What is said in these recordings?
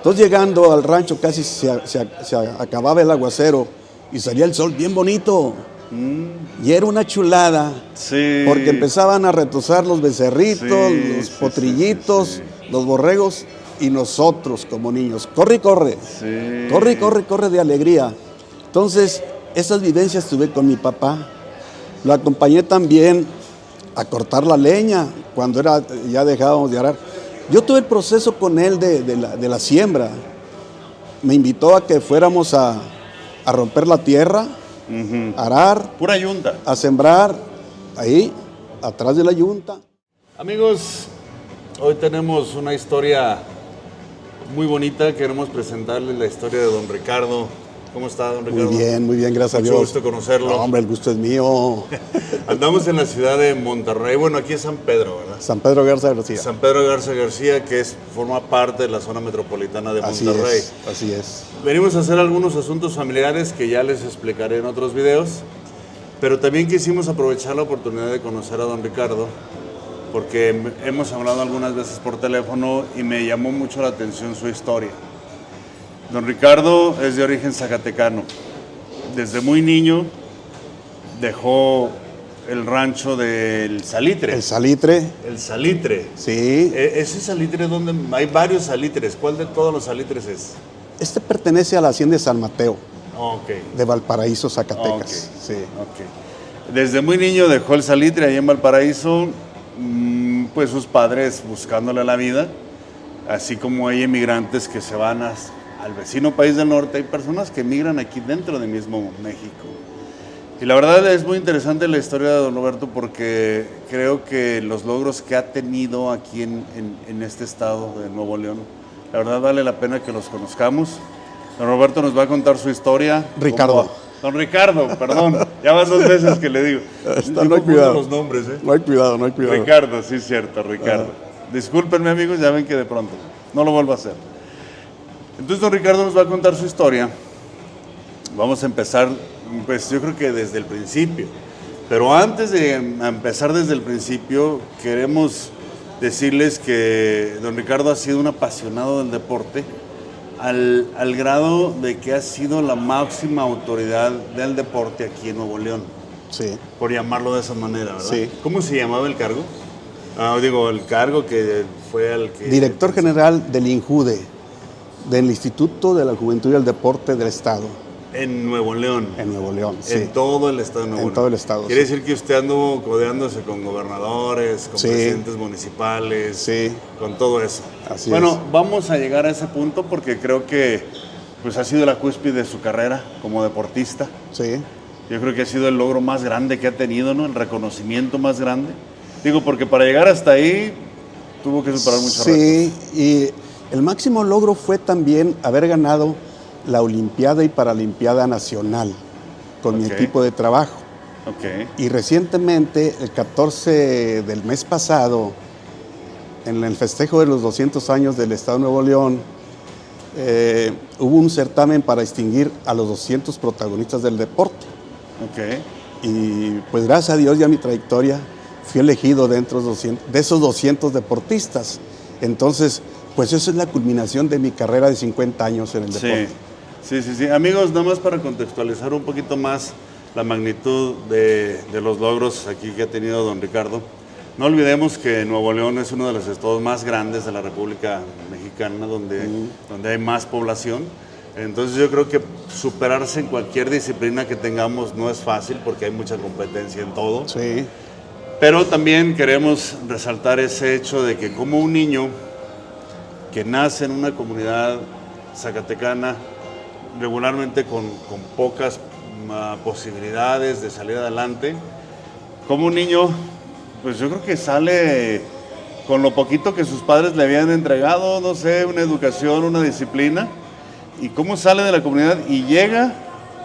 Entonces llegando al rancho casi se acababa el aguacero y salía el sol bien bonito. Y era una chulada, Sí. porque empezaban a retozar los becerritos, los potrillitos, los borregos y nosotros como niños. Corre y corre, corre y corre, corre de alegría. Entonces, esas vivencias tuve con mi papá. Lo acompañé también a cortar la leña cuando ya dejábamos de arar. Yo tuve el proceso con él de la siembra. Me invitó a que fuéramos a romper la tierra, arar, Pura yunta. a sembrar ahí, atrás de la yunta. Amigos, hoy tenemos una historia muy bonita. Queremos presentarles la historia de don Ricardo. ¿Cómo está, don Ricardo? Muy bien, gracias a Dios. Mucho gusto conocerlo. No, hombre, el gusto es mío. Andamos en la ciudad de Monterrey. Bueno, aquí es San Pedro, ¿verdad? San Pedro Garza García. San Pedro Garza García, que forma parte de la zona metropolitana de Monterrey. Así es. Venimos a hacer algunos asuntos familiares que ya les explicaré en otros videos, pero también quisimos aprovechar la oportunidad de conocer a don Ricardo, porque hemos hablado algunas veces por teléfono y me llamó mucho la atención su historia. Don Ricardo es de origen zacatecano. Desde muy niño dejó el rancho del Salitre. El Salitre. El Salitre. Sí. Ese Salitre, donde hay varios salitres. ¿Cuál de todos los salitres es? Este pertenece a la hacienda de San Mateo, Ok. de Valparaíso, Zacatecas. Ok. Sí. Ok. Desde muy niño dejó el Salitre ahí en Valparaíso, pues sus padres buscándole la vida, así como hay emigrantes que se van al vecino país del norte, hay personas que emigran aquí dentro de mismo México. Y la verdad es muy interesante la historia de don Roberto, porque creo que los logros que ha tenido aquí en este estado de Nuevo León, la verdad vale la pena que los conozcamos. Don Roberto nos va a contar su historia. Ricardo. Don Ricardo, perdón, ya van 2 veces que le digo. No hay cuidado. Los nombres, ¿eh? No hay cuidado, no hay cuidado. Ricardo, sí, cierto, Ricardo. Discúlpenme, amigos, ya ven que de pronto no lo vuelvo a hacer. Entonces, don Ricardo nos va a contar su historia. Vamos a empezar, pues yo creo que desde el principio. Pero antes de empezar desde el principio, queremos decirles que don Ricardo ha sido un apasionado del deporte, al grado de que ha sido la máxima autoridad del deporte aquí en Nuevo León. Sí. Por llamarlo de esa manera, ¿verdad? Sí. ¿Cómo se llamaba el cargo? El cargo que fue al que... Director general del INJUDE, del Instituto de la Juventud y el Deporte del Estado. En Nuevo León. En Nuevo León, sí. En todo el estado de Nuevo León. En todo el estado, Quiere sí. decir que usted anduvo codeándose con gobernadores, con Sí. presidentes municipales, Sí. con todo eso. Así Bueno, es. vamos a llegar a ese punto porque creo que pues, ha sido la cúspide de su carrera como deportista. Sí. Yo creo que ha sido el logro más grande que ha tenido, ¿no? El reconocimiento más grande. Digo, porque para llegar hasta ahí tuvo que superar muchos retos. Sí, y el máximo logro fue también haber ganado la Olimpiada y Paralimpiada Nacional con mi Ok. equipo de trabajo. Ok. Y recientemente, el 14 del mes pasado, en el festejo de los 200 años del Estado de Nuevo León, hubo un certamen para distinguir a los 200 protagonistas del deporte. Ok. Y pues gracias a Dios y a mi trayectoria fui elegido dentro de esos 200 deportistas. Entonces, pues eso es la culminación de mi carrera de 50 años en el deporte. Sí. Amigos, nada más para contextualizar un poquito más la magnitud de los logros aquí que ha tenido don Ricardo. No olvidemos que Nuevo León es uno de los estados más grandes de la República Mexicana, donde hay más población. Entonces yo creo que superarse en cualquier disciplina que tengamos no es fácil porque hay mucha competencia en todo. Sí, Pero también queremos resaltar ese hecho de que como un niño que nace en una comunidad zacatecana, regularmente con pocas posibilidades de salir adelante, como un niño, pues yo creo que sale con lo poquito que sus padres le habían entregado, no sé, una educación, una disciplina, y cómo sale de la comunidad y llega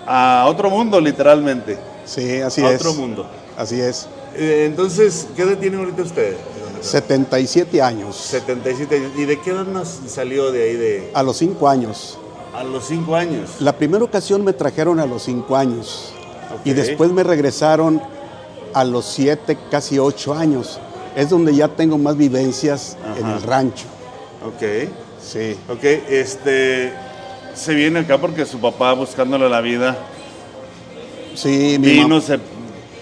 a otro mundo, literalmente. sí, así A es. otro mundo. Así es. Entonces, ¿qué edad tiene ahorita usted? 77 años. 77 años. ¿Y de qué edad salió de ahí A los 5 años. a los 5 años? La primera ocasión me trajeron a los 5 años. Ok. Y después me regresaron a los 7, casi 8 años. Es donde ya tengo más vivencias en Ajá. el rancho. Ok. Sí. Ok, se viene acá porque su papá, buscándole la vida, Sí, vino, se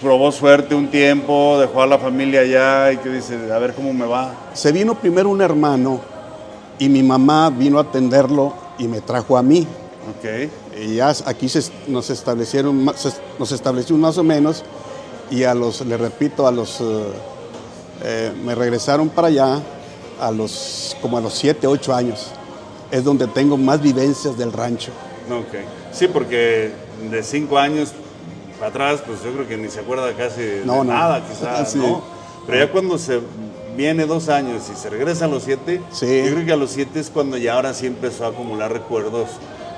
probó suerte un tiempo, dejó a la familia allá y que dice, a ver cómo me va. Se vino primero un hermano y mi mamá vino a atenderlo y me trajo a mí. Ok. Y ya aquí nos estableció más o menos y le repito, me regresaron para allá como a los 7, 8 años. Es donde tengo más vivencias del rancho. Ok. Sí, porque de 5 años para atrás, pues yo creo que ni se acuerda casi de nada, quizás, Sí. ¿no? Pero ya cuando se viene 2 años y se regresa a los 7, Sí. yo creo que a los 7 es cuando ya ahora sí empezó a acumular recuerdos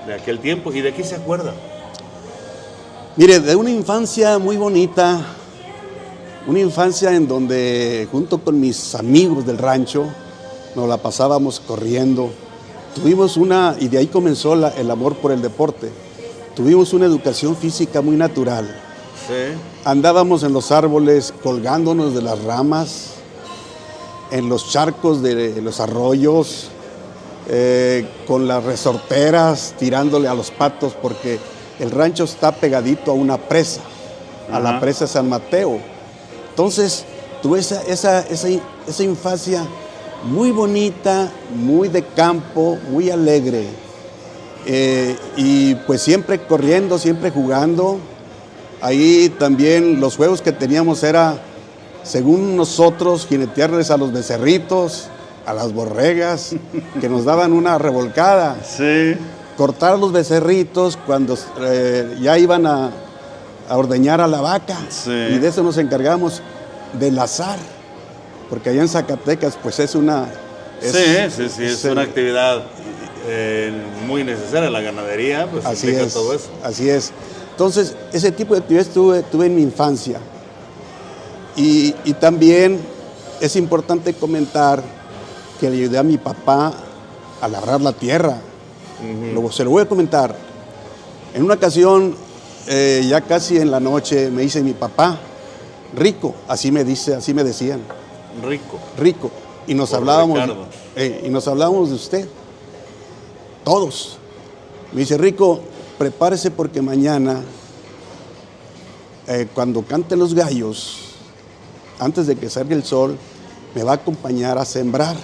de aquel tiempo. ¿Y de qué se acuerda? Mire, de una infancia muy bonita, una infancia en donde junto con mis amigos del rancho nos la pasábamos corriendo. Tuvimos y de ahí comenzó el amor por el deporte. Tuvimos una educación física muy natural. Sí. Andábamos en los árboles colgándonos de las ramas, en los charcos de los arroyos, con las resorteras tirándole a los patos, porque el rancho está pegadito a una presa, a la presa San Mateo. Entonces, tuve esa infancia muy bonita, muy de campo, muy alegre. Y pues siempre corriendo, siempre jugando. Ahí también los juegos que teníamos era, según nosotros, jinetearles a los becerritos, a las borregas, que nos daban una revolcada. Sí. Cortar los becerritos cuando ya iban a ordeñar a la vaca. Sí. Y de eso nos encargamos del azar, porque allá en Zacatecas pues es una actividad muy necesaria, la ganadería, pues implica todo eso. Así es. Entonces, ese tipo de actividades tuve en mi infancia. Y también es importante comentar que le ayudé a mi papá a labrar la tierra. Luego se lo voy a comentar. En una ocasión, ya casi en la noche, me dice mi papá, Rico, así me decían. Rico. Y nos hablábamos de usted. Todos. Me dice, Rico, prepárese porque mañana, cuando canten los gallos, antes de que salga el sol, me va a acompañar a sembrar.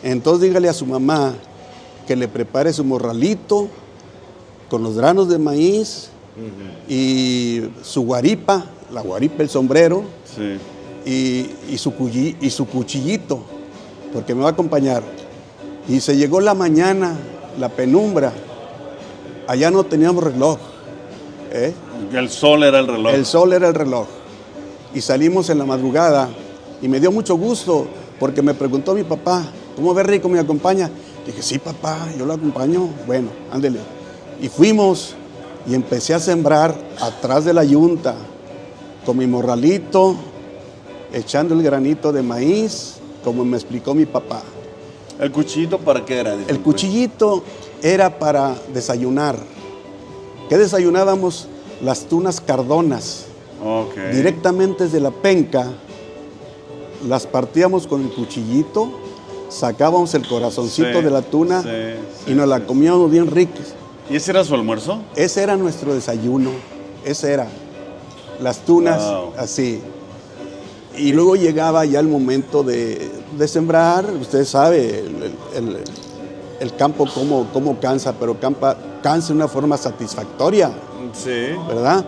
Entonces dígale a su mamá que le prepare su morralito con los granos de maíz y su guaripa, la guaripa, el sombrero, y su cuchillito, porque me va a acompañar. Y se llegó la mañana, la penumbra, allá no teníamos reloj. El sol era el reloj. El sol era el reloj. Y salimos en la madrugada y me dio mucho gusto porque me preguntó mi papá, ¿cómo ve Rico, me acompaña? Dije, sí papá, yo lo acompaño. Bueno, ándele. Y fuimos y empecé a sembrar atrás de la yunta con mi morralito, echando el granito de maíz, como me explicó mi papá. ¿El cuchillito para qué era? Disculpe. El cuchillito era para desayunar. ¿Qué desayunábamos? Las tunas cardonas. Okay. Directamente desde la penca, las partíamos con el cuchillito, sacábamos el corazoncito de la tuna y nos la comíamos bien ricas. ¿Y ese era su almuerzo? Ese era nuestro desayuno, ese era. Las tunas, así. Y luego llegaba ya el momento de sembrar. Usted sabe, el campo cómo cansa, pero cansa de una forma satisfactoria. Sí. ¿Verdad?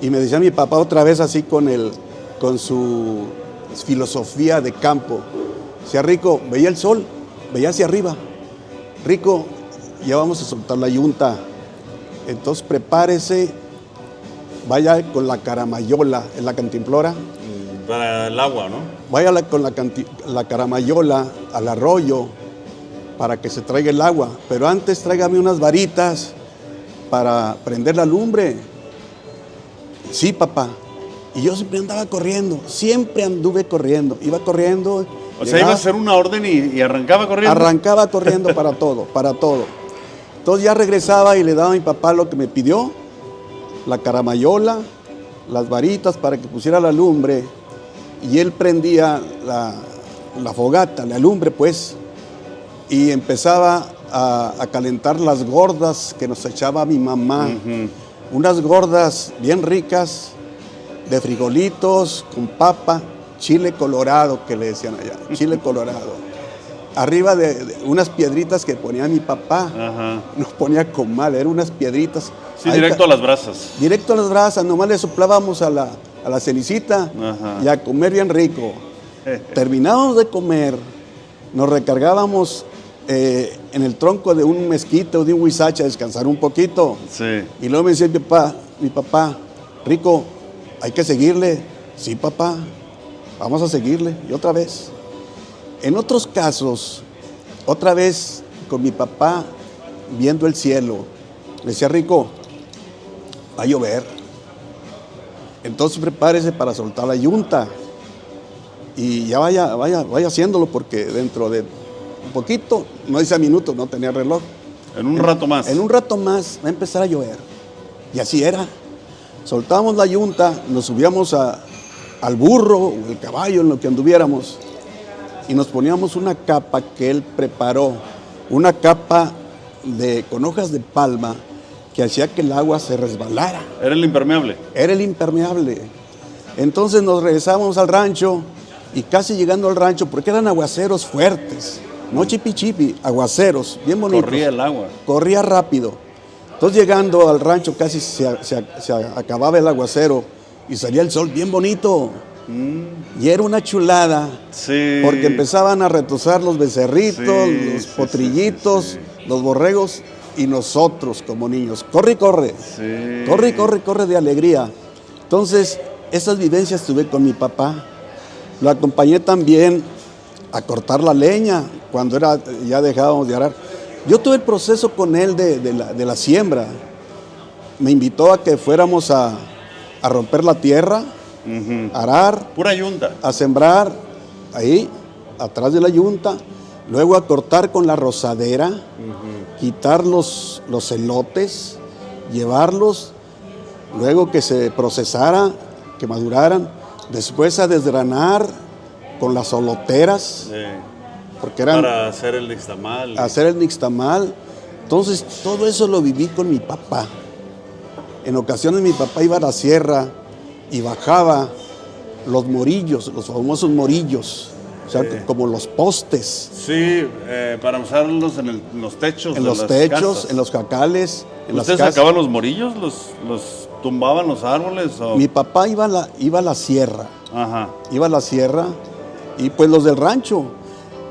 Y me decía mi papá otra vez así con su filosofía de campo. Decía, Rico, veía el sol, veía hacia arriba. Rico, ya vamos a soltar la yunta. Entonces prepárese, vaya con la caramayola, en la cantimplora. Para el agua, ¿no? Vaya con la caramayola al arroyo para que se traiga el agua. Pero antes tráigame unas varitas para prender la lumbre. Sí, papá. Y yo siempre andaba corriendo, siempre anduve corriendo. Iba corriendo. O sea, iba a hacer una orden y arrancaba corriendo. Arrancaba corriendo para todo, para todo. Entonces ya regresaba y le daba a mi papá lo que me pidió, la caramayola, las varitas para que pusiera la lumbre. Y él prendía la fogata, la lumbre, pues. y empezaba a calentar las gordas que nos echaba mi mamá. Unas gordas bien ricas, de frijolitos, con papa, chile colorado, que le decían allá, chile colorado. Arriba de unas piedritas que ponía mi papá, nos ponía con mal, eran unas piedritas. Sí, directo a las brasas. Directo a las brasas, nomás le soplábamos a la cenicita y a comer bien rico. Terminábamos de comer, nos recargábamos en el tronco de un mezquite o de un huizache a descansar un poquito. Sí. Y luego me decía mi papá, Rico, hay que seguirle. Sí, papá, vamos a seguirle. Y otra vez. En otros casos, otra vez con mi papá viendo el cielo, le decía, Rico, va a llover. Entonces prepárese para soltar la yunta. Y ya vaya haciéndolo, porque dentro de un poquito, no dice a minutos, no tenía reloj. En un rato más. En un rato más va a empezar a llover. Y así era. Soltábamos la yunta, nos subíamos al burro o el caballo, en lo que anduviéramos, y nos poníamos una capa que él preparó, una capa con hojas de palma que hacía que el agua se resbalara. ¿Era el impermeable? Era el impermeable. Entonces nos regresábamos al rancho, y casi llegando al rancho, porque eran aguaceros fuertes, no chipi chipi, aguaceros, bien bonitos. Corría el agua. Corría rápido. Entonces llegando al rancho casi se acababa el aguacero y salía el sol bien bonito. Y era una chulada, porque empezaban a retozar los becerritos, los potrillitos, los borregos, y nosotros como niños, corre y corre, corre y corre, corre de alegría. Entonces, esas vivencias tuve con mi papá. Lo acompañé también a cortar la leña cuando ya dejábamos de arar. Yo tuve el proceso con él de la siembra. Me invitó a que fuéramos a romper la tierra, a arar. Pura yunta. A sembrar ahí, atrás de la yunta. Luego a cortar con la rozadera, quitar los elotes, llevarlos, luego que se procesara, que maduraran. Después a desgranar con las soloteras. Porque eran para hacer el nixtamal. Hacer el nixtamal. Entonces, todo eso lo viví con mi papá. En ocasiones mi papá iba a la sierra y bajaba los morillos, los famosos morillos, o sea, como los postes. Sí, para usarlos en los techos. En los techos, casas. En los jacales. ¿Ustedes sacaban los morillos? ¿Los tumbaban los árboles? ¿O? Mi papá iba a la sierra. Iba a la sierra, y pues los del rancho.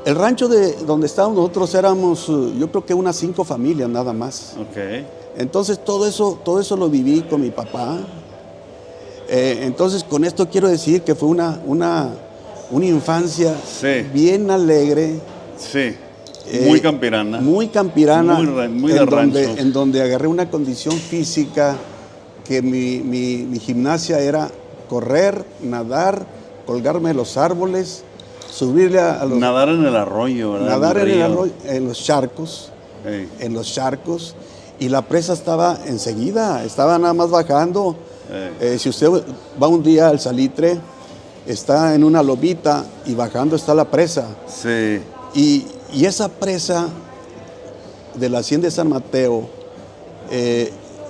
El rancho de donde estábamos nosotros éramos, yo creo que unas 5 familias nada más. Entonces todo eso lo viví con mi papá. Entonces con esto quiero decir que fue una infancia bien alegre. Sí, muy campirana. Muy campirana. Muy de rancho. En donde agarré una condición física que mi gimnasia era correr, nadar, colgarme de los árboles, subirle a los... Nadar en el arroyo, ¿verdad? Nadar en el arroyo, en los charcos. En los charcos. Y la presa estaba enseguida, estaba nada más bajando. Si usted va un día al Salitre, está en una lomita y bajando está la presa. Sí. Y esa presa de la Hacienda de San Mateo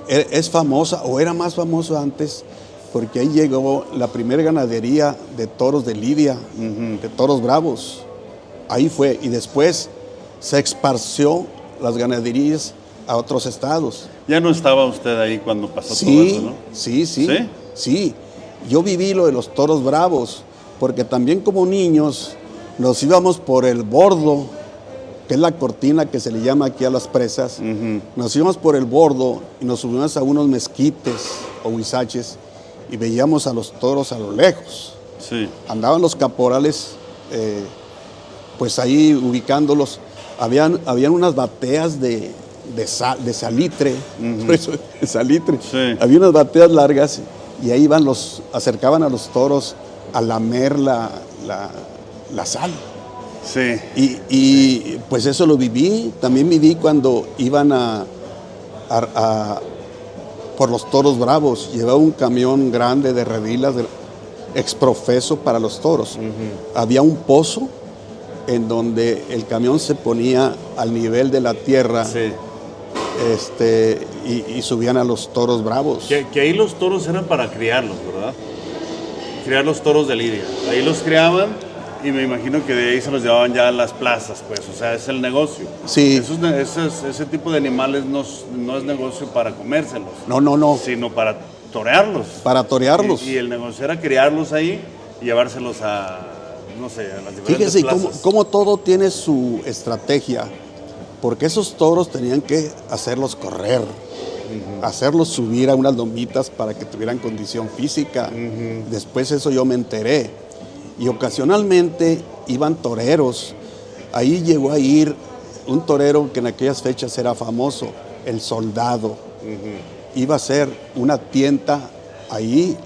es famosa, o era más famosa antes, porque ahí llegó la primera ganadería de toros de Lidia, de toros bravos. Ahí fue, y después se esparció las ganaderías a otros estados. ¿Ya no estaba usted ahí cuando pasó todo eso, no? Sí. Yo viví lo de los toros bravos, porque también como niños nos íbamos por el bordo, que es la cortina que se le llama aquí a las presas. Nos íbamos por el bordo y nos subíamos a unos mezquites o huizaches y veíamos a los toros a lo lejos. Sí. Andaban los caporales, pues ahí ubicándolos. Habían unas bateas de salitre, por eso, de salitre. Sí. Había unas bateas largas y ahí acercaban a los toros a lamer la sal. Sí. Y pues eso lo viví. También viví cuando iban por los toros bravos. Llevaba un camión grande de redilas exprofeso para los toros. Había un pozo en donde el camión se ponía al nivel de la tierra, Sí. y subían a los toros bravos. Que ahí los toros eran para criarlos, ¿verdad? Criar los toros de lidia. Ahí los criaban y me imagino que de ahí se los llevaban ya a las plazas, pues. O sea, es el negocio. Sí. Ese tipo de animales no es negocio para comérselos, No, sino para torearlos. para torearlos. Y el negocio era criarlos ahí y llevárselos a, no sé, a las diferentes Fíjese plazas. cómo todo tiene su estrategia, porque esos toros tenían que hacerlos correr, hacerlos subir a unas lomitas para que tuvieran condición física. Después eso yo me enteré. Y ocasionalmente iban toreros. Ahí llegó a ir un torero que en aquellas fechas era famoso, el Soldado. Iba a hacer una tienda ahí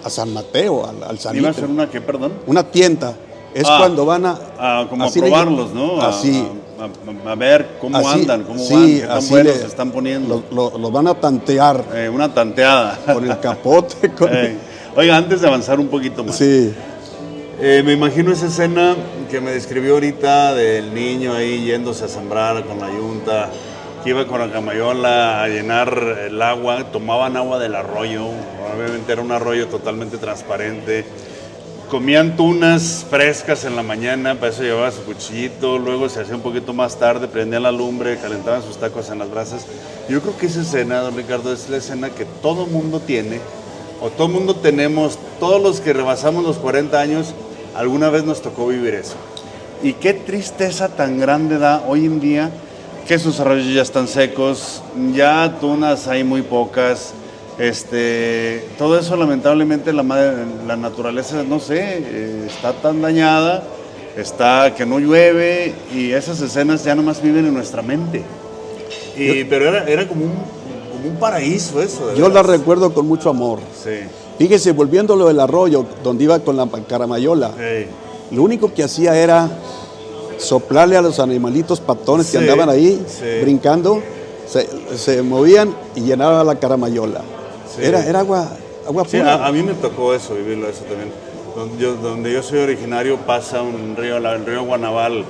a San Mateo, al Salitre. ¿Iba a ser una qué, perdón? Una tienda. Es cuando van a... Como a así probarlos, ¿no? Así. A ver cómo Así, andan, cómo sí, van, qué tan así buenos se están poniendo. Los van a tantear Una tanteada. con el capote. Oiga, antes de avanzar un poquito más. Sí. Me imagino esa escena que me describió ahorita del niño ahí yéndose a sembrar con la yunta, que iba con la camayola a llenar el agua, tomaban agua del arroyo, obviamente era un arroyo totalmente transparente, comían tunas frescas en la mañana, para eso llevaba su cuchillito, luego se hacía un poquito más tarde, prendían la lumbre, calentaban sus tacos en las brasas. Yo creo que esa escena, don Ricardo, es la escena que todo mundo tiene, o todo mundo tenemos, todos los que rebasamos los 40 años, alguna vez nos tocó vivir eso. Y qué tristeza tan grande da hoy en día que sus arroyos ya están secos, ya tunas hay muy pocas, todo eso lamentablemente la naturaleza, no sé, está tan dañada, que no llueve y esas escenas ya nomás viven en nuestra mente. Pero era como un paraíso eso. Yo la recuerdo con mucho amor. Sí. Fíjese, volviendo a lo del arroyo, donde iba con la caramayola, Hey. lo único que hacía era soplarle a los animalitos patones que Sí, andaban ahí, sí. brincando, se movían y llenaba la caramayola. Sí. Era agua Sí, pura. a mí me tocó eso, vivirlo eso también. Donde yo soy originario pasa un río, el río Guanaval,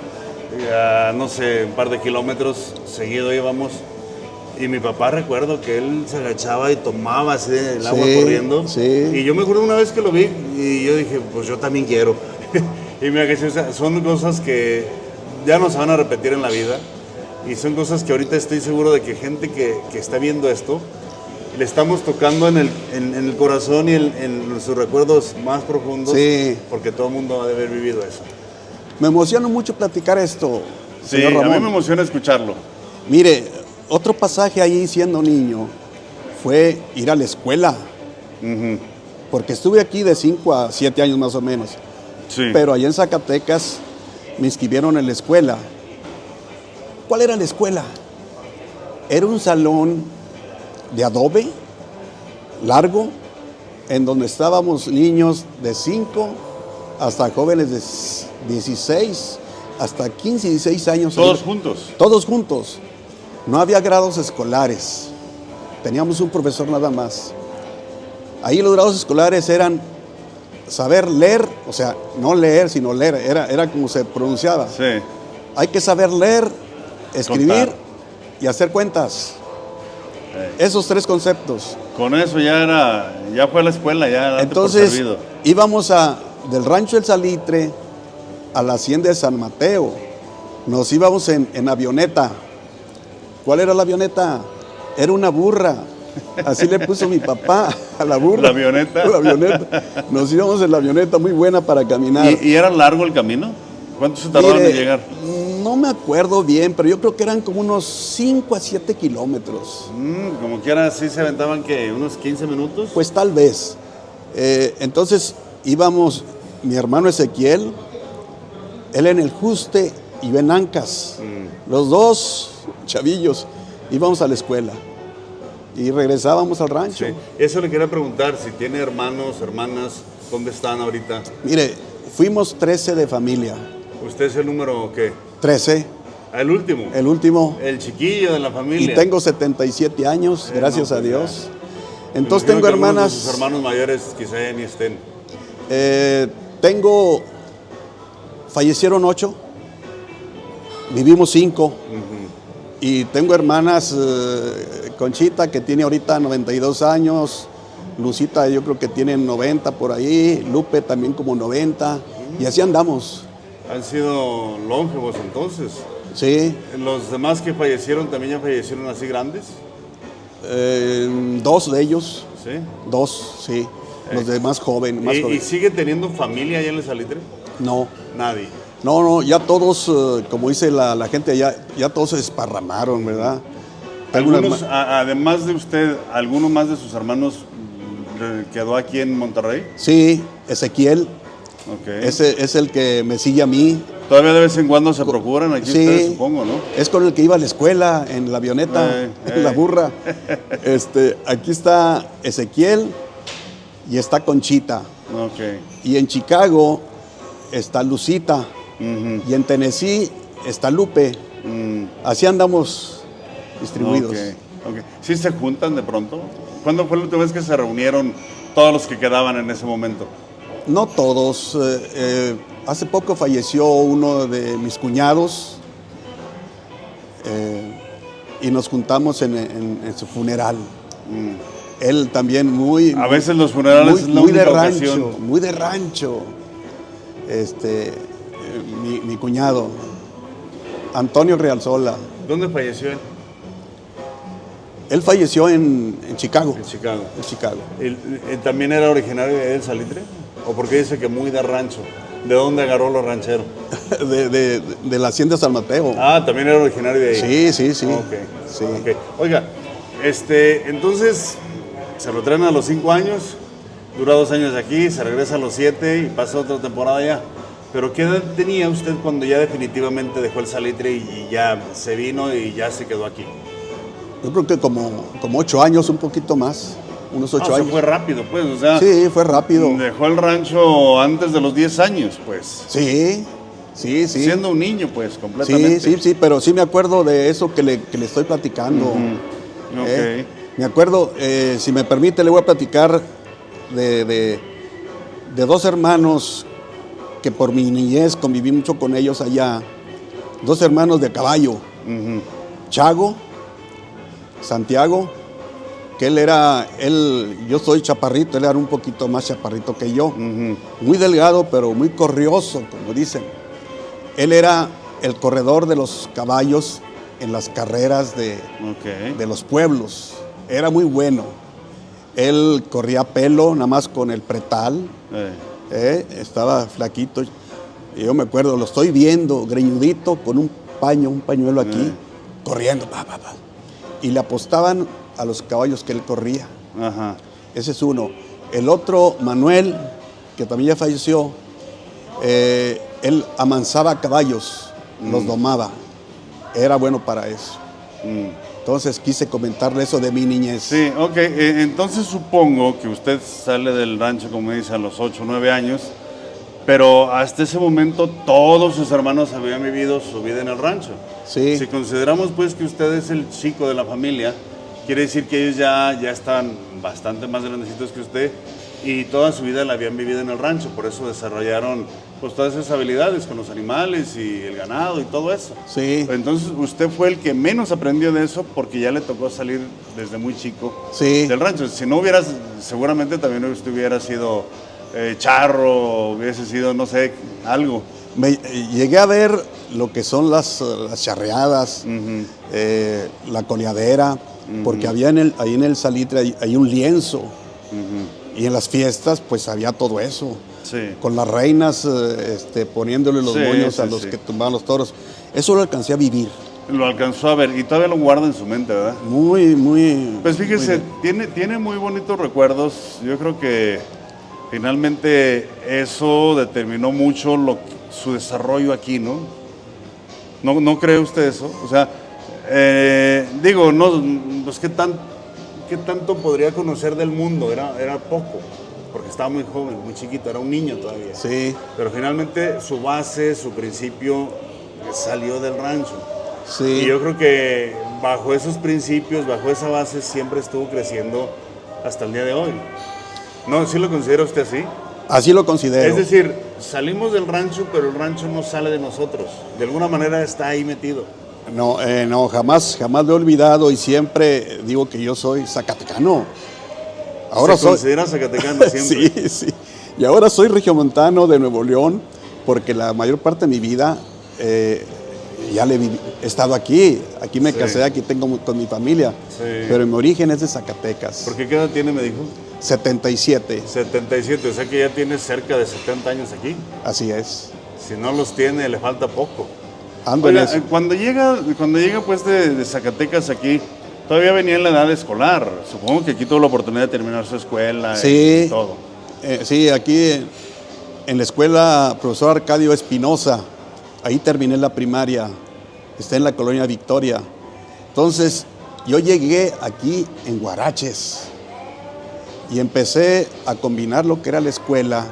no sé, un par de kilómetros seguido íbamos. Y mi papá recuerdo que él se agachaba y tomaba así el agua corriendo. Sí. Y yo me acuerdo una vez que lo vi y yo dije, pues yo también quiero. Y me agaché, o sea, son cosas que ya no se van a repetir en la vida. Y son cosas que ahorita estoy seguro de que gente que está viendo esto, le estamos tocando en el corazón y en sus recuerdos más profundos. Sí. Porque todo el mundo ha de haber vivido eso. Me emociona mucho platicar esto, Sí, señor a Ramón. mí me emociona escucharlo. Mire, otro pasaje ahí siendo niño fue ir a la escuela, porque estuve aquí de 5 a 7 años más o menos, Sí. pero allá en Zacatecas me inscribieron en la escuela. ¿Cuál era la escuela? Era un salón de adobe, largo, en donde estábamos niños de 5 hasta jóvenes de 16, hasta 15 y 16 años. Todos juntos. Todos juntos. No había grados escolares. Teníamos un profesor nada más. Ahí los grados escolares eran saber leer, o sea, no leer, sino leer. Era como se pronunciaba. Sí. Hay que saber leer, escribir Contar. y hacer cuentas. Esos 3 conceptos. Con eso ya fue a la escuela, ya date por Entonces servido. íbamos del rancho del Salitre a la hacienda de San Mateo. Nos íbamos en avioneta. ¿Cuál era la avioneta? Era una burra. Así le puso mi papá a la burra. ¿La avioneta? La avioneta. Nos íbamos en la avioneta muy buena para caminar. ¿Y era largo el camino? ¿Cuánto se tardaron Mire, en llegar? no me acuerdo bien, pero yo creo que eran como unos 5 a 7 kilómetros. Como quiera, sí se aventaban, que unos 15 minutos. Pues tal vez. Entonces íbamos, mi hermano Ezequiel, él en el Juste y yo en Ancas. Los dos chavillos íbamos a la escuela y regresábamos al rancho. Sí. Eso le quería preguntar, si tiene hermanos, hermanas, ¿dónde están ahorita? Mire, fuimos 13 de familia. ¿Usted es el número qué? 13, El último. el último. El chiquillo de la familia. Y tengo 77 años, gracias no, a pues Dios. Me Entonces imagino tengo que algunos de hermanas. sus hermanos mayores quizá ya ni estén. Tengo fallecieron 8, vivimos 5. Y tengo hermanas, Conchita, que tiene ahorita 92 años, Lucita yo creo que tiene 90 por ahí, Lupe también como 90, y así andamos. Han sido longevos entonces. Sí. ¿Los demás que fallecieron también ya fallecieron así grandes? 2 de ellos. Sí. 2, sí. Los demás jóvenes. ¿Y sigue teniendo familia allá en el Salitre? No. Nadie. No, ya todos, como dice la gente allá, ya todos se desparramaron, ¿verdad? Algunos, además de usted, ¿alguno más de sus hermanos quedó aquí en Monterrey? Sí, Ezequiel. Okay. Ese es el que me sigue a mí. Todavía de vez en cuando se procuran aquí ustedes, supongo, ¿no? Es con el que iba a la escuela, en la avioneta, en la burra. Aquí está Ezequiel y está Conchita. Okay. Y en Chicago está Lucita. Y en Tennessee está Lupe. Así andamos distribuidos. Okay. ¿Sí se juntan de pronto? ¿Cuándo fue la última vez que se reunieron todos los que quedaban en ese momento? No todos. Hace poco falleció uno de mis cuñados y nos juntamos en su funeral. Él también muy... A veces los funerales es la única ocasión. Muy de rancho. Mi cuñado, Antonio Realsola. ¿Dónde falleció él? Él falleció en Chicago. En Chicago. En Chicago. ¿También era originario de El Salitre? ¿O porque dice que muy de rancho? ¿De dónde agarró los rancheros? de la hacienda San Mateo. Ah, también era originario de ahí. Sí. Sí. Okay. Oiga, entonces se lo traen a los 5 años, dura 2 años aquí, se regresa a los 7 y pasa otra temporada allá. Pero ¿qué edad tenía usted cuando ya definitivamente dejó el Salitre y ya se vino y ya se quedó aquí? Yo creo que como 8 años, un poquito más. Unos 8 años. Fue rápido, pues, o sea. Sí, fue rápido. Dejó el rancho antes de los 10 años, pues. Sí. Siendo un niño, pues, completamente. Sí, pero sí me acuerdo de eso que le estoy platicando. Okay. Me acuerdo, si me permite, le voy a platicar de 2 hermanos que por mi niñez conviví mucho con ellos allá. 2 hermanos de caballo. Chago, Santiago, que yo soy chaparrito, él era un poquito más chaparrito que yo. Muy delgado, pero muy corrioso, como dicen. Él era el corredor de los caballos en las carreras de los pueblos. Era muy bueno. Él corría a pelo, nada más con el pretal. Estaba flaquito. Y yo me acuerdo, lo estoy viendo, greñudito, con un pañuelo aquí, corriendo. Y le apostaban a los caballos que él corría. Ese es uno. El otro, Manuel, que también ya falleció, él amansaba caballos, los domaba. Era bueno para eso. Entonces quise comentarle eso de mi niñez. Sí, ok. Entonces supongo que usted sale del rancho, como dice, a los 8 o 9 años, pero hasta ese momento todos sus hermanos habían vivido su vida en el rancho. Sí. Si consideramos pues que usted es el chico de la familia, quiere decir que ellos ya están bastante más grandecitos que usted y toda su vida la habían vivido en el rancho, por eso desarrollaron pues todas esas habilidades con los animales y el ganado y todo eso. Sí. Entonces usted fue el que menos aprendió de eso porque ya le tocó salir desde muy chico del rancho. Si no hubieras, seguramente también usted hubiera sido charro, hubiese sido, no sé, algo. Llegué a ver lo que son las charreadas, la coleadera, porque había ahí en el Salitre hay un lienzo. Y en las fiestas, pues había todo eso. Sí. Con las reinas poniéndole los moños a los que tumbaban los toros. Eso lo alcancé a vivir. Lo alcanzó a ver y todavía lo guarda en su mente, ¿verdad? Muy, muy. Pues fíjese, tiene muy bonitos recuerdos. Yo creo que finalmente eso determinó mucho su desarrollo aquí, ¿no? ¿No cree usted eso? O sea, digo, no, pues ¿qué tanto podría conocer del mundo? Era poco, porque estaba muy joven, muy chiquito, era un niño todavía. Sí. Pero finalmente su base, su principio salió del rancho. Sí. Y yo creo que bajo esos principios, bajo esa base, siempre estuvo creciendo hasta el día de hoy. ¿No? ¿Sí lo considera usted así? Así lo considero. Es decir, salimos del rancho, pero el rancho no sale de nosotros. De alguna manera está ahí metido. No, jamás lo he olvidado y siempre digo que yo soy zacatecano. Ahora ¿Se considera zacatecano siempre? Sí. Y ahora soy regiomontano de Nuevo León, porque la mayor parte de mi vida ya he estado aquí. Aquí me casé, aquí tengo con mi familia. Sí. Pero mi origen es de Zacatecas. ¿Por qué edad tiene, me dijo? 77. 77, o sea que ya tiene cerca de 70 años aquí. Así es. Si no los tiene, le falta poco. Oiga, cuando llega pues de Zacatecas aquí, todavía venía en la edad escolar. Supongo que aquí tuvo la oportunidad de terminar su escuela y todo. Sí, aquí en la escuela profesor Arcadio Espinosa, ahí terminé la primaria, está en la colonia Victoria. Entonces, yo llegué aquí en Guaraches y empecé a combinar lo que era la escuela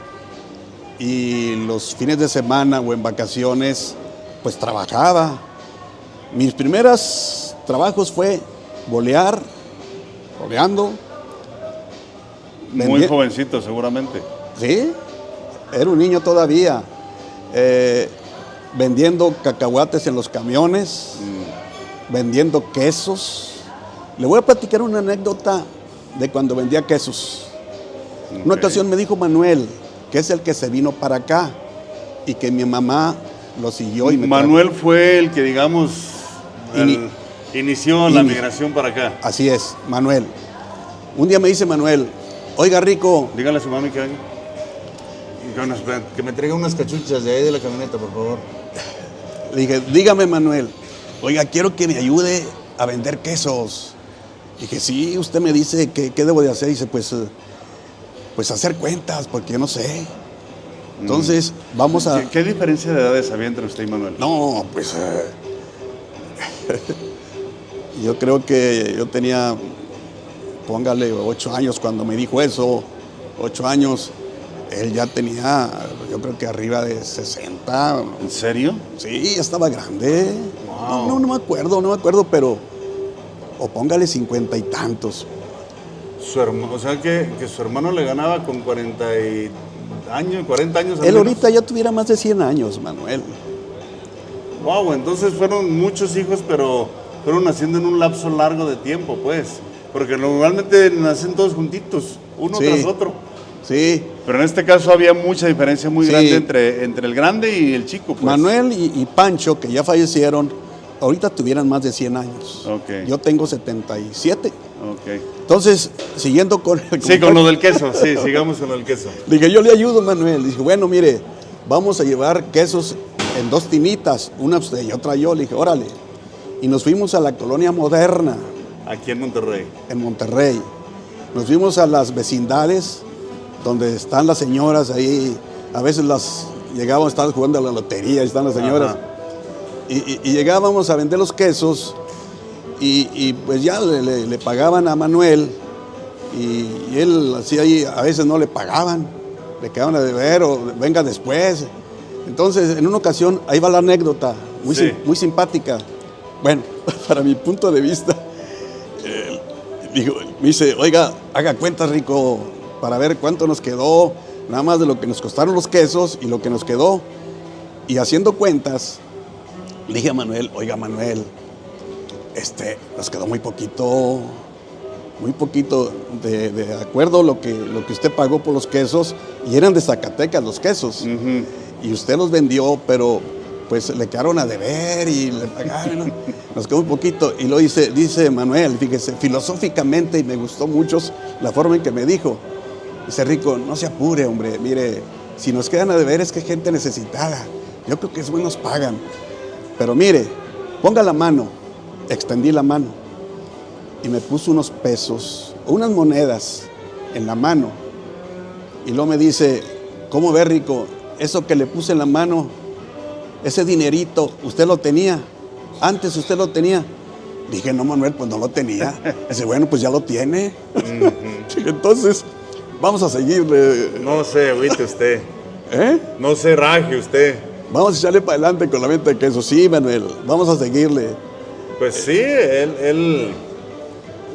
y los fines de semana o en vacaciones, pues trabajaba. Mis primeros trabajos fue boleando. Muy jovencito, seguramente. Sí, era un niño todavía. Vendiendo cacahuates en los camiones, vendiendo quesos. Le voy a platicar una anécdota de cuando vendía quesos. Okay. Una ocasión me dijo Manuel, que es el que se vino para acá, y que mi mamá lo siguió. Y Manuel fue el que, digamos, inició la migración para acá. Así es, Manuel. Un día me dice Manuel, oiga, Rico. Dígale a su mami que me traiga unas cachuchas de ahí de la camioneta, por favor. Le dije, dígame, Manuel, oiga, quiero que me ayude a vender quesos. Dije, sí, usted me dice qué debo de hacer. Dice, pues hacer cuentas, porque yo no sé. Entonces, vamos a... ¿Qué diferencia de edades había entre usted y Manuel? No, pues... yo creo que yo tenía, póngale, 8 años cuando me dijo eso. 8 años. Él ya tenía, yo creo que arriba de 60. ¿En serio? Sí, ya estaba grande. Wow. No me acuerdo, pero... O póngale 50 y tantos. O sea que su hermano le ganaba con 40 años. Él ahorita ya tuviera más de 100 años, Manuel. Wow, entonces fueron muchos hijos, pero fueron naciendo en un lapso largo de tiempo, pues. Porque normalmente nacen todos juntitos, uno tras otro. Sí. Pero en este caso había mucha diferencia muy grande entre el grande y el chico, pues. Manuel y Pancho, que ya fallecieron, ahorita tuvieran más de 100 años. Okay. Yo tengo 77. Okay. Entonces, siguiendo con... con lo del queso, sí, sigamos con el queso. Dije, yo le ayudo, Manuel. Dije, bueno, mire, vamos a llevar quesos en 2 tinitas, una usted y otra yo. Le dije, órale. Y nos fuimos a la colonia Moderna. Aquí en Monterrey. En Monterrey. Nos fuimos a las vecindades, donde están las señoras ahí. A veces llegábamos, estaban jugando a la lotería, y están las señoras. Y llegábamos a vender los quesos y pues ya le pagaban a Manuel y él así ahí, a veces no le pagaban, le quedaban a deber o venga después. Entonces, en una ocasión, ahí va la anécdota, muy simpática. Bueno, para mi punto de vista, me dice, oiga, haga cuentas, Rico, para ver cuánto nos quedó, nada más de lo que nos costaron los quesos y lo que nos quedó. Y haciendo cuentas, le dije a Manuel, oiga, Manuel, nos quedó muy poquito de acuerdo a lo que usted pagó por los quesos, y eran de Zacatecas los quesos. Uh-huh. Y usted los vendió, pero pues le quedaron a deber y le pagaron, nos quedó un poquito. Y lo dice Manuel, fíjese, filosóficamente, y me gustó mucho la forma en que me dijo. Dice, Rico, no se apure, hombre, mire, si nos quedan a deber es que hay gente necesitada. Yo creo que es bueno, nos pagan. Pero mire, ponga la mano. Extendí la mano y me puso unos pesos, unas monedas en la mano. Y luego me dice, ¿cómo ve, Rico? Eso que le puse en la mano, ese dinerito, ¿usted lo tenía? Antes usted lo tenía. Dije, no, Manuel, pues no lo tenía. Dice, bueno, pues ya lo tiene. Uh-huh. Entonces, vamos a seguirle. No se agüite usted. No se raje usted. Vamos a echarle para adelante con la venta de queso. Sí, Manuel, vamos a seguirle. Pues sí, él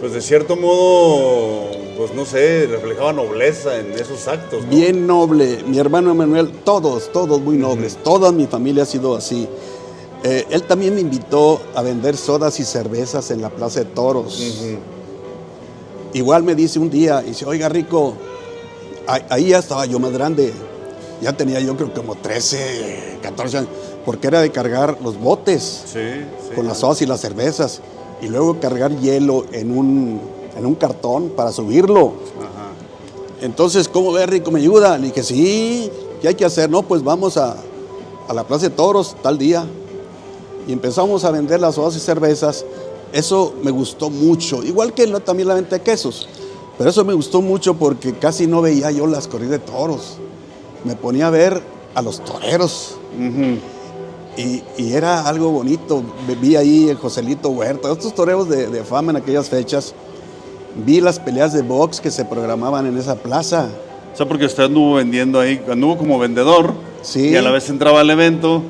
pues de cierto modo pues no sé, reflejaba nobleza en esos actos, ¿no? Bien noble, mi hermano Emanuel, todos muy nobles, toda mi familia ha sido así. Él también me invitó a vender sodas y cervezas en la Plaza de Toros. Igual me dice un día, dice, oiga Rico, ahí ya estaba yo más grande, ya tenía yo creo como 13, 14 años, porque era de cargar los botes con las sodas y las cervezas, y luego cargar hielo en un cartón para subirlo. Ajá. Entonces, ¿cómo ve Rico? ¿Me ayuda? Le dije, sí, ¿qué hay que hacer? No, pues vamos a la Plaza de Toros tal día. Y empezamos a vender las sodas y cervezas. Eso me gustó mucho, igual que también la venta de quesos. Pero eso me gustó mucho porque casi no veía yo las corridas de toros. Me ponía a ver a los toreros. Y era algo bonito. Vi ahí el Joselito Huerta, estos toreros de fama en aquellas fechas. Vi las peleas de box que se programaban en esa plaza. O sea, porque usted anduvo vendiendo ahí, anduvo como vendedor. Sí. Y a la vez entraba al evento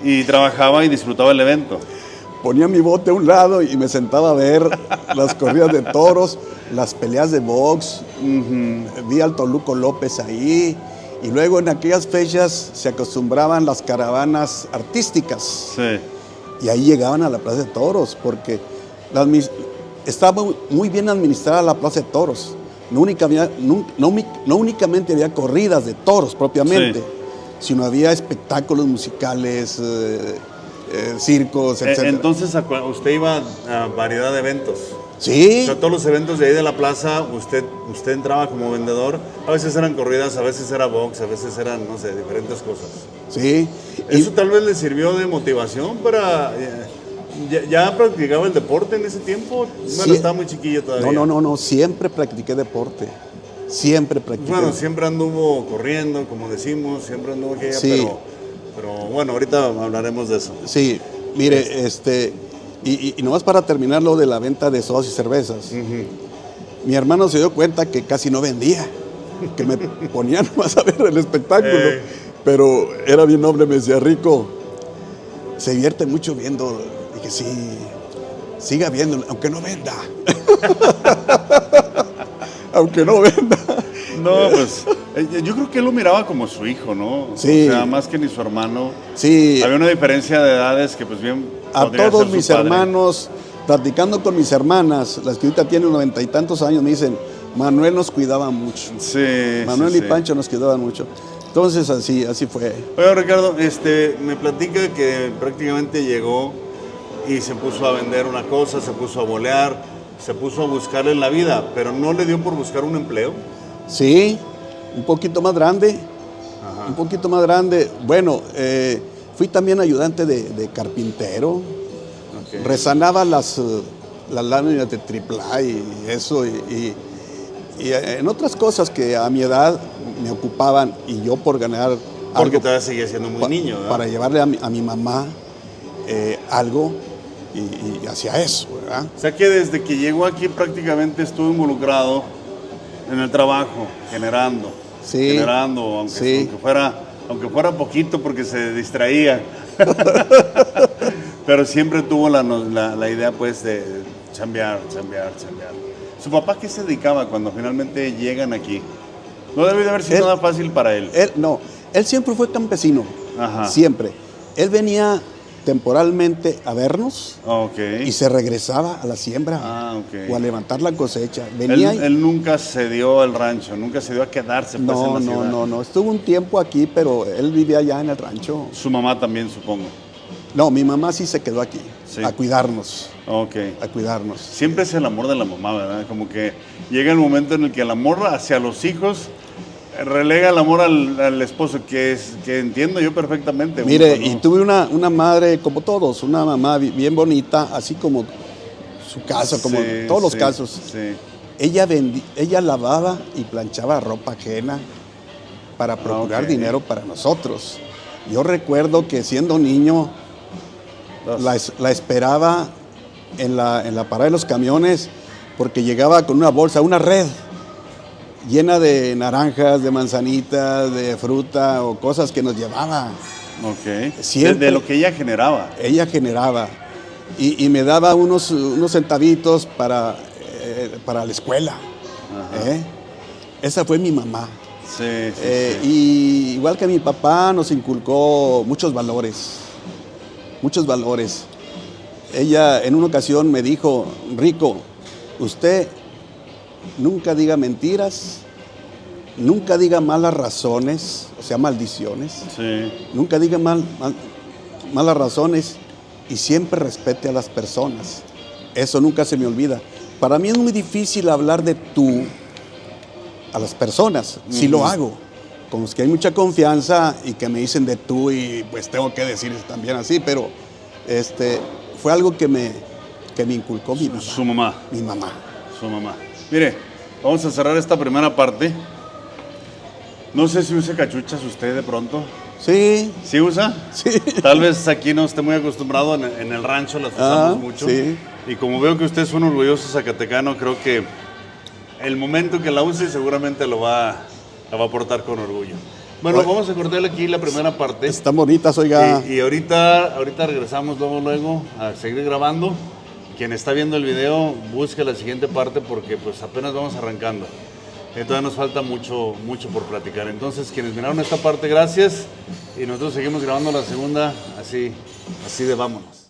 y trabajaba y disfrutaba el evento. Ponía mi bote a un lado y me sentaba a ver las corridas de toros, las peleas de box. Vi al Toluco López ahí. Y luego en aquellas fechas se acostumbraban las caravanas artísticas. Sí. Y ahí llegaban a la Plaza de Toros, porque estaba muy bien administrada la Plaza de Toros. No únicamente había corridas de toros propiamente, sino había espectáculos musicales, circos, etc. Entonces, usted iba a variedad de eventos. Sí. O sea, todos los eventos de ahí de la plaza, usted entraba como vendedor. A veces eran corridas, a veces era box, a veces eran, no sé, diferentes cosas. Sí. ¿Eso tal vez le sirvió de motivación para... ¿Ya practicaba el deporte en ese tiempo? Bueno, Sí. estaba muy chiquillo todavía. No, siempre practiqué deporte. Siempre practiqué. Bueno, siempre anduvo corriendo, como decimos, siempre anduvo aquella, Sí. pero bueno, ahorita hablaremos de eso. Sí, mire, y nomás para terminar lo de la venta de sodas y cervezas, mi hermano se dio cuenta que casi no vendía, que me ponía nomás a ver el espectáculo, pero era bien noble, me decía, Rico, se divierte mucho viendo. Dije, sí, siga viendo, aunque no venda. Aunque no venda. No, pues yo creo que él lo miraba como su hijo, ¿no? Sí. O sea, más que ni su hermano. Sí. Había una diferencia de edades que pues bien A podría todos ser su mis padre. hermanos, platicando con mis hermanas, las que ahorita tienen 90 y tantos años, me dicen, Manuel nos cuidaba mucho. Sí. Manuel sí, y Pancho nos cuidaban mucho. Entonces así fue. Oiga, Ricardo, me platica que prácticamente llegó y se puso a vender una cosa, se puso a bolear, se puso a buscarle en la vida, pero no le dio por buscar un empleo. Sí, un poquito más grande. Ajá. Un poquito más grande. Bueno, fui también ayudante de carpintero. Okay. Rezanaba las láminas de AAA y eso. Y en otras cosas que a mi edad me ocupaban y yo por ganar Porque algo todavía seguía siendo muy niño, ¿verdad? para llevarle a mi mamá algo y hacía eso, ¿verdad? O sea que desde que llegó aquí prácticamente estuvo involucrado en el trabajo, generando, Sí. aunque fuera poquito porque se distraía. Pero siempre tuvo la idea pues de chambear. ¿Su papá qué se dedicaba cuando finalmente llegan aquí? No debe de haber sido nada fácil para él. Él siempre fue campesino, Ajá. siempre. Él venía temporalmente a vernos Okay. y se regresaba a la siembra o a levantar la cosecha. Venía Él nunca se dio al rancho, nunca se dio a quedarse pues, en la ciudad. No. Estuvo un tiempo aquí, pero él vivía allá en el rancho. Su mamá también, supongo. No, mi mamá sí se quedó aquí, Sí. a cuidarnos. Ok. A cuidarnos. Siempre es el amor de la mamá, ¿verdad? Como que llega el momento en el que el amor hacia los hijos relega el amor al esposo, que entiendo yo perfectamente. Mire, ¿no? y tuve una madre como todos, una mamá bien bonita, así como su casa, como todos los casos. Sí. Ella lavaba y planchaba ropa ajena para procurar dinero para nosotros. Yo recuerdo que siendo niño la esperaba en la parada de los camiones porque llegaba con una bolsa, una red llena de naranjas, de manzanitas, de fruta o cosas que nos llevaba. Ok. Siempre. De lo que ella generaba. Ella generaba y me daba unos centavitos para la escuela. Esa fue mi mamá. Sí, Y igual que mi papá nos inculcó muchos valores. Ella en una ocasión me dijo, Rico, usted nunca diga mentiras, nunca diga malas razones, o sea, maldiciones. Sí. Nunca diga malas razones y siempre respete a las personas. Eso nunca se me olvida. Para mí es muy difícil hablar de tú a las personas. Sí lo hago. Con los que hay mucha confianza y que me dicen de tú y pues tengo que decir también así, pero fue algo que me inculcó mi mamá. Su mamá. Mi mamá. Su mamá. Mire, vamos a cerrar esta primera parte. No sé si usa cachuchas usted de pronto. Sí. ¿Sí usa? Sí. Tal vez aquí no esté muy acostumbrado, en el rancho las usamos mucho. Sí. Y como veo que usted es un orgulloso zacatecano, creo que el momento que la use seguramente la va a portar con orgullo. Bueno, vamos a cortarle aquí la primera parte. Están bonitas, oiga. Y ahorita regresamos luego a seguir grabando. Quien está viendo el video, busque la siguiente parte porque pues apenas vamos arrancando. Todavía nos falta mucho por platicar. Entonces, quienes miraron esta parte, gracias. Y nosotros seguimos grabando la segunda así de vámonos.